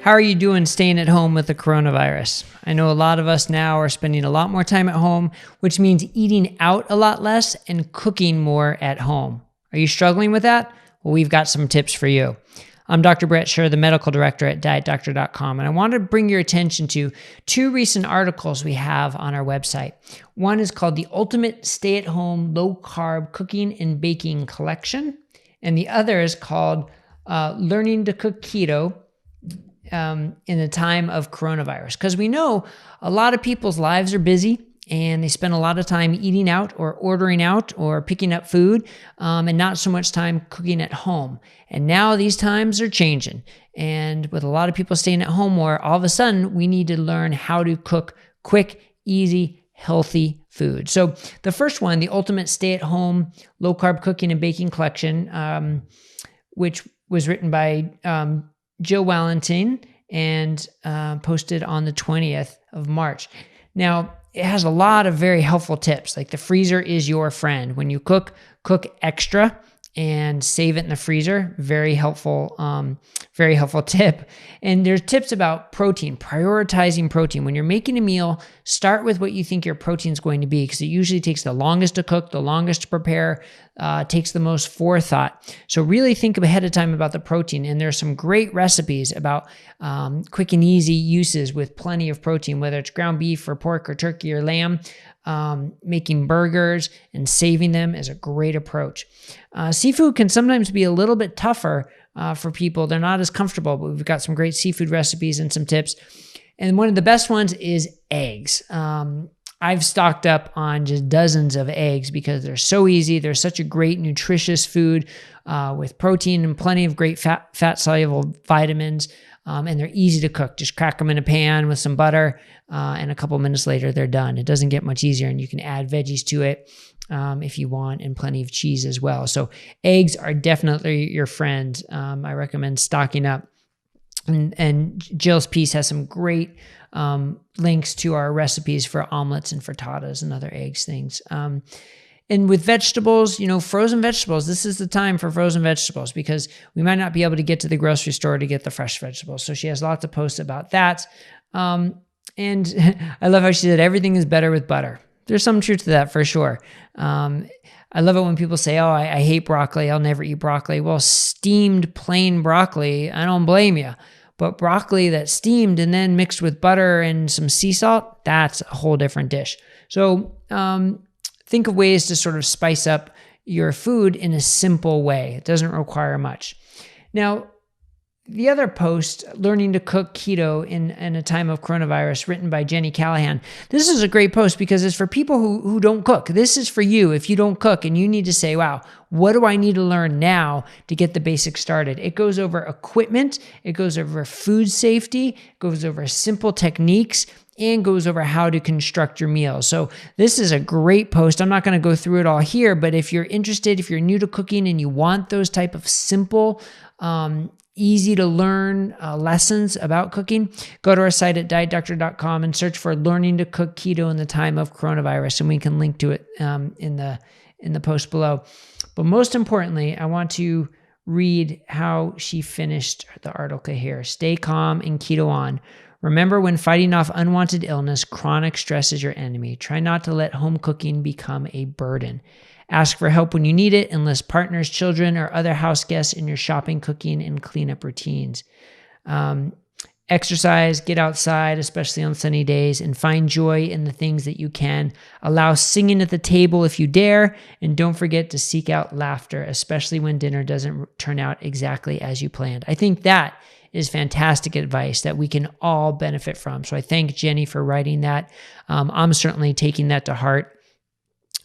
How are you doing staying at home with the coronavirus? I know a lot of us now are spending a lot more time at home, which means eating out a lot less and cooking more at home. Are you struggling with that? Well, we've got some tips for you. I'm Dr. Brett Scher, the medical director at dietdoctor.com, and I want to bring your attention to two recent articles we have on our website. One is called The Ultimate Stay-at-Home Low-Carb Cooking and Baking Collection, and the other is called Learning to Cook Keto in the Time of Coronavirus. Because we know a lot of people's lives are busy and they spend a lot of time eating out or ordering out or picking up food and not so much time cooking at home. And now these times are changing. And with a lot of people staying at home more, all of a sudden we need to learn how to cook quick, easy, healthy food. So the first one, the Ultimate Stay-at-Home Low-Carb Cooking and Baking Collection, which was written by Jill Wallentine and posted on the 20th of March. Now, it has a lot of very helpful tips, like the freezer is your friend. When you cook extra and save it in the freezer. Very helpful tip. And there's tips about protein, prioritizing protein. When you're making a meal, start with what you think your protein is going to be, because it usually takes the longest to cook, the longest to prepare, takes the most forethought. So really think ahead of time about the protein. And there's some great recipes about quick and easy uses with plenty of protein, whether it's ground beef or pork or turkey or lamb. Making burgers and saving them is a great approach. Seafood can sometimes be a little bit tougher for people. They're not as comfortable, but we've got some great seafood recipes and some tips. And one of the best ones is eggs. I've stocked up on just dozens of eggs because they're so easy. They're such a great nutritious food with protein and plenty of great fat-soluble vitamins. And they're easy to cook. Just crack them in a pan with some butter, and a couple minutes later, they're done. It doesn't get much easier, and you can add veggies to it if you want, and plenty of cheese as well. So eggs are definitely your friend. I recommend stocking up. And Jill's piece has some great links to our recipes for omelets and frittatas and other eggs things. And with vegetables, frozen vegetables, this is the time for frozen vegetables because we might not be able to get to the grocery store to get the fresh vegetables. So she has lots of posts about that. And I love how she said everything is better with butter. There's some truth to that for sure. I love it when people say, oh, I hate broccoli. I'll never eat broccoli. Well, steamed plain broccoli, I don't blame you. But broccoli that's steamed and then mixed with butter and some sea salt, that's a whole different dish. So, think of ways to sort of spice up your food in a simple way. It doesn't require much. Now, the other post, Learning to Cook Keto in a Time of Coronavirus, written by Jenny Callahan. This is a great post because it's for people who don't cook. This is for you if you don't cook and you need to say, wow, what do I need to learn now to get the basics started? It goes over equipment. It goes over food safety. It goes over simple techniques, and goes over how to construct your meals. So this is a great post. I'm not going to go through it all here, but if you're interested, if you're new to cooking and you want those type of simple, easy to learn lessons about cooking, go to our site at dietdoctor.com and search for Learning to Cook Keto in the Time of Coronavirus, and we can link to it in the post below. But most importantly, I want to read how she finished the article here. Stay calm and keto on. Remember, when fighting off unwanted illness, chronic stress is your enemy. Try not to let home cooking become a burden. Ask for help when you need it. Enlist partners, children, or other house guests in your shopping, cooking, and cleanup routines. Exercise, get outside, especially on sunny days, and find joy in the things that you can. Allow singing at the table if you dare, and don't forget to seek out laughter, especially when dinner doesn't turn out exactly as you planned. I think that is fantastic advice that we can all benefit from. So I thank Jenny for writing that. I'm certainly taking that to heart.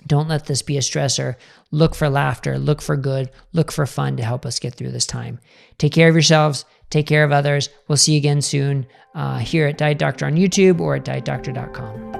Don't let this be a stressor. Look for laughter, look for good, look for fun to help us get through this time. Take care of yourselves, take care of others. We'll see you again soon here at Diet Doctor on YouTube or at dietdoctor.com.